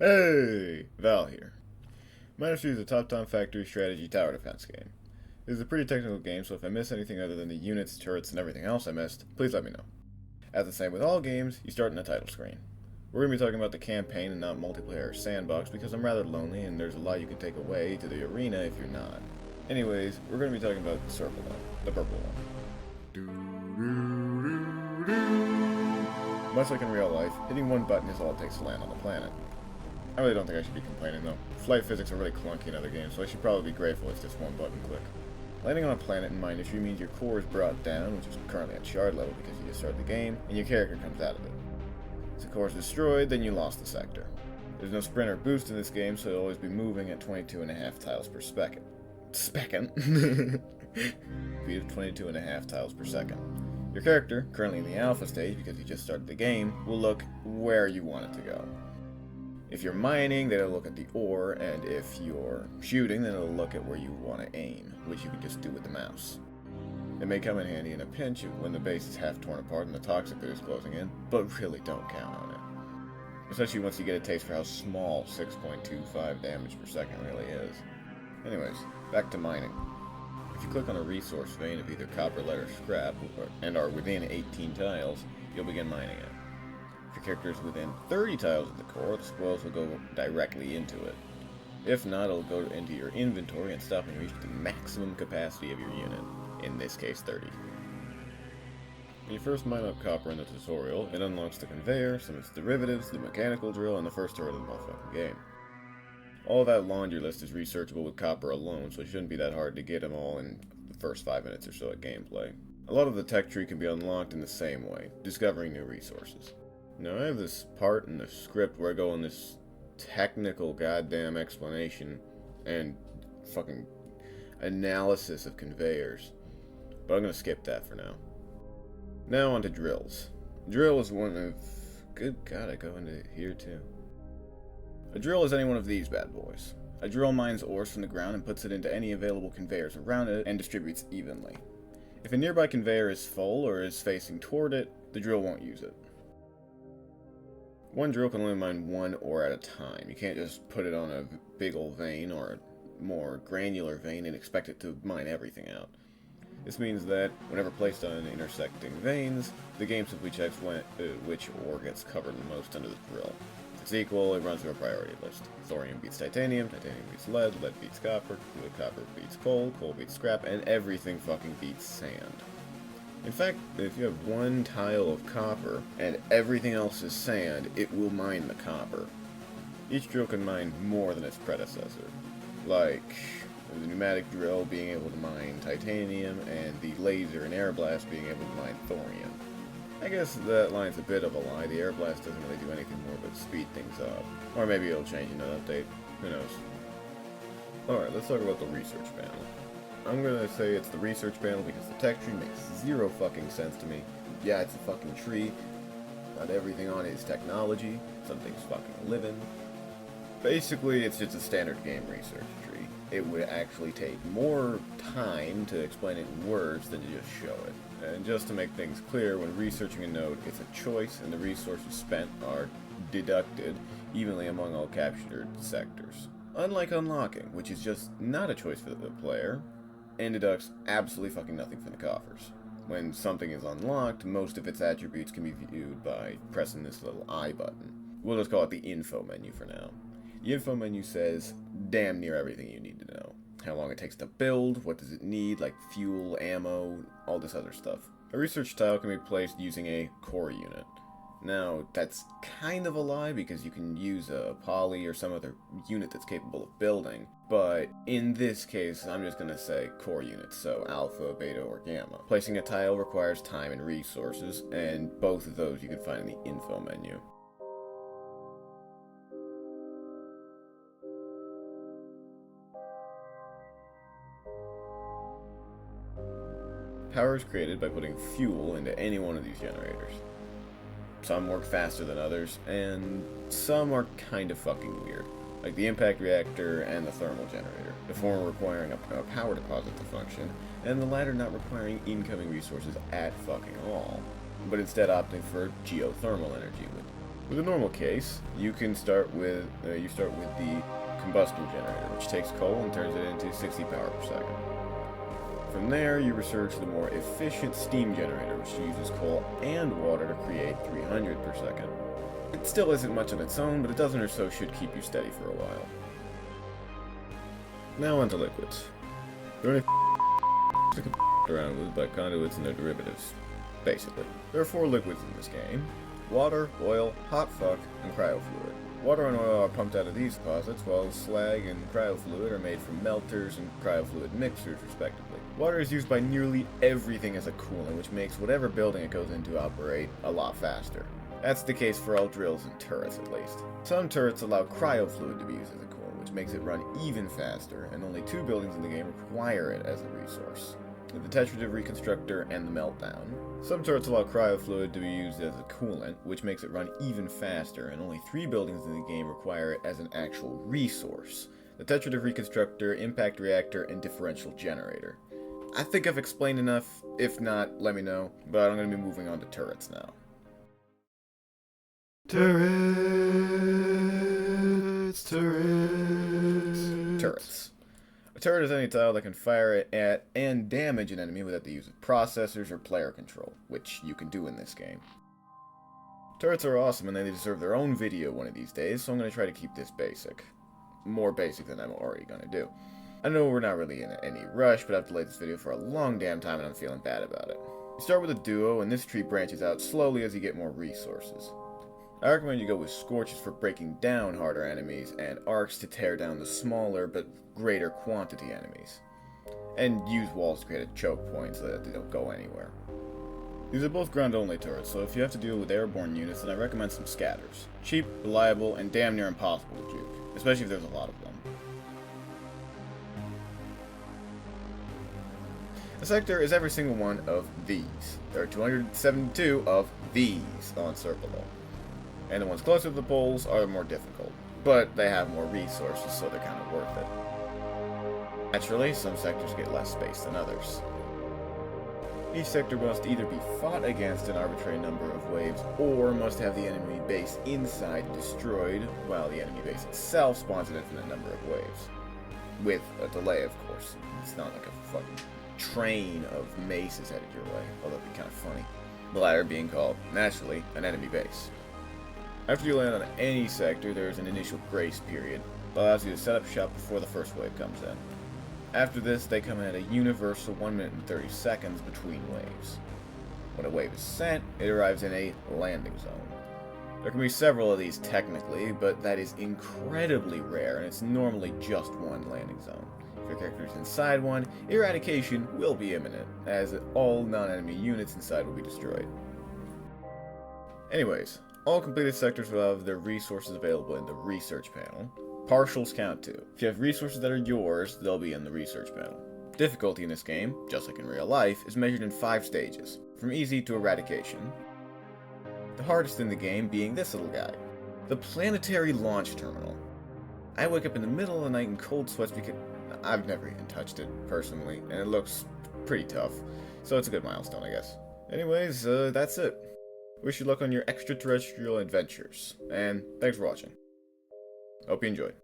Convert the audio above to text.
Hey, Val here. Mindustry is a top-down factory strategy tower defense game. This is a pretty technical game, so if I miss anything other than the units, turrets, and everything else I missed, please let me know. As the same with all games, you start in the title screen. We're going to be talking about the campaign and not multiplayer or sandbox because I'm rather lonely and there's a lot you can take away to the arena if you're not. Anyways, we're going to be talking about the circle one, the purple one. Much like in real life, hitting one button is all it takes to land on the planet. I really don't think I should be complaining though. Flight physics are really clunky in other games, so I should probably be grateful it's just one button click. Landing on a planet in Mindustry means your core is brought down, which is currently at shard level because you just started the game, and your character comes out of it. If the core is destroyed, then you lost the sector. There's no sprint or boost in this game, so you'll always be moving at 22.5 tiles per second. Speed of 22.5 tiles per second. Your character, currently in the alpha stage because you just started the game, will look where you want it to go. If you're mining, then it'll look at the ore, and if you're shooting, then it'll look at where you want to aim, which you can just do with the mouse. It may come in handy in a pinch when the base is half torn apart and the toxic is closing in, but really don't count on it. Especially once you get a taste for how small 6.25 damage per second really is. Anyways, back to mining. If you click on a resource vein of either copper, lead, or scrap, and are within 18 tiles, you'll begin mining it. If your character is within 30 tiles of the core, the spoils will go directly into it. If not, it'll go into your inventory and stop when you reach the maximum capacity of your unit, in this case 30. When you first mine up copper in the tutorial, it unlocks the conveyor, some of its derivatives, the mechanical drill, and the first turret of the motherfucking game. All that laundry list is researchable with copper alone, so it shouldn't be that hard to get them all in the first 5 minutes or so of gameplay. A lot of the tech tree can be unlocked in the same way, discovering new resources. Now, I have this part in the script where I go on this technical goddamn explanation and fucking analysis of conveyors, but I'm gonna skip that for now. Now on to drills. Drill is one of... Good God, I go into here too. A drill is any one of these bad boys. A drill mines ores from the ground and puts it into any available conveyors around it and distributes evenly. If a nearby conveyor is full or is facing toward it, the drill won't use it. One drill can only mine one ore at a time. You can't just put it on a big old vein or a more granular vein and expect it to mine everything out. This means that, whenever placed on intersecting veins, the game simply checks which ore gets covered the most under the drill. If it's equal, it runs through a priority list. Thorium beats titanium, titanium beats lead, lead beats copper, copper beats coal, coal beats scrap, and everything fucking beats sand. In fact, if you have one tile of copper and everything else is sand, it will mine the copper. Each drill can mine more than its predecessor, like the pneumatic drill being able to mine titanium and the laser and air blast being able to mine thorium. I guess that line's a bit of a lie. The air blast doesn't really do anything more but speed things up. Or maybe it'll change in an update. Who knows? Alright, let's talk about the research panel. I'm gonna say it's the research panel because the tech tree makes zero fucking sense to me. Yeah, it's a fucking tree. Not everything on it is technology. Some things fucking living. Basically, it's just a standard game research tree. It would actually take more time to explain it in words than to just show it. And just to make things clear, when researching a node, it's a choice and the resources spent are deducted evenly among all captured sectors. Unlike unlocking, which is just not a choice for the player, and deducts absolutely fucking nothing from the coffers. When something is unlocked, most of its attributes can be viewed by pressing this little I button. We'll just call it the info menu for now. The info menu says damn near everything you need to know. How long it takes to build, what does it need, like fuel, ammo, all this other stuff. A research tile can be placed using a core unit. Now, that's kind of a lie because you can use a poly or some other unit that's capable of building, but in this case, I'm just going to say core units, so alpha, beta, or gamma. Placing a tile requires time and resources, and both of those you can find in the info menu. Power is created by putting fuel into any one of these generators. Some work faster than others, and some are kind of fucking weird, like the impact reactor and the thermal generator, the former requiring a power deposit to function, and the latter not requiring incoming resources at fucking all, but instead opting for geothermal energy, With a normal case, you can start with the combustible generator, which takes coal and turns it into 60 power per second. From there, you research the more efficient steam generator, which uses coal and water to create 300 per second. It still isn't much on its own, but a dozen or so should keep you steady for a while. Now onto liquids. There are to around with by conduits and their derivatives. Basically, there are 4 liquids in this game: water, oil, hot fuck, and cryofluid. Water and oil are pumped out of these deposits, while slag and cryofluid are made from melters and cryofluid mixers, respectively. Water is used by nearly everything as a coolant, which makes whatever building it goes into operate a lot faster. That's the case for all drills and turrets, at least. Some turrets allow cryofluid to be used as a coolant, which makes it run even faster, and only 2 buildings in the game require it as a resource: the tetrative reconstructor and the meltdown. Some turrets allow cryofluid to be used as a coolant, which makes it run even faster, and only 3 buildings in the game require it as an actual resource: the tetrative reconstructor, impact reactor, and differential generator. I think I've explained enough. If not, let me know, but I'm going to be moving on to turrets now. Turrets. A turret is any tile that can fire it at and damage an enemy without the use of processors or player control, which you can do in this game. Turrets are awesome and they deserve their own video one of these days, so I'm going to try to keep this basic. More basic than I'm already going to do. I know we're not really in any rush, but I've delayed this video for a long damn time and I'm feeling bad about it. You start with a duo, and this tree branches out slowly as you get more resources. I recommend you go with scorches for breaking down harder enemies, and arcs to tear down the smaller but greater quantity enemies. And use walls to create a choke point so that they don't go anywhere. These are both ground-only turrets, so if you have to deal with airborne units, then I recommend some scatters. Cheap, reliable, and damn near impossible to juke, especially if there's a lot of them. A sector is every single one of these. There are 272 of these on Serpolo. And the ones closer to the poles are more difficult, but they have more resources, so they're kind of worth it. Naturally, some sectors get less space than others. Each sector must either be fought against an arbitrary number of waves, or must have the enemy base inside destroyed, while the enemy base itself spawns an infinite number of waves. With a delay, of course. It's not like a fucking train of maces headed your way, although it'd be kind of funny. The latter being called, naturally, an enemy base. After you land on any sector, there is an initial grace period that allows you to set up shop before the first wave comes in. After this, they come in at a universal 1 minute and 30 seconds between waves. When a wave is sent, it arrives in a landing zone. There can be several of these technically, but that is incredibly rare, and it's normally just one landing zone. If your character is inside one, eradication will be imminent, as all non-enemy units inside will be destroyed. Anyways, all completed sectors will have their resources available in the research panel. Partials count too. If you have resources that are yours, they'll be in the research panel. Difficulty in this game, just like in real life, is measured in 5 stages, from easy to eradication. The hardest in the game being this little guy, the planetary launch terminal. I wake up in the middle of the night in cold sweats because I've never even touched it, personally, and it looks pretty tough, so it's a good milestone, I guess. Anyways, that's it. Wish you luck on your extraterrestrial adventures, and thanks for watching. Hope you enjoyed.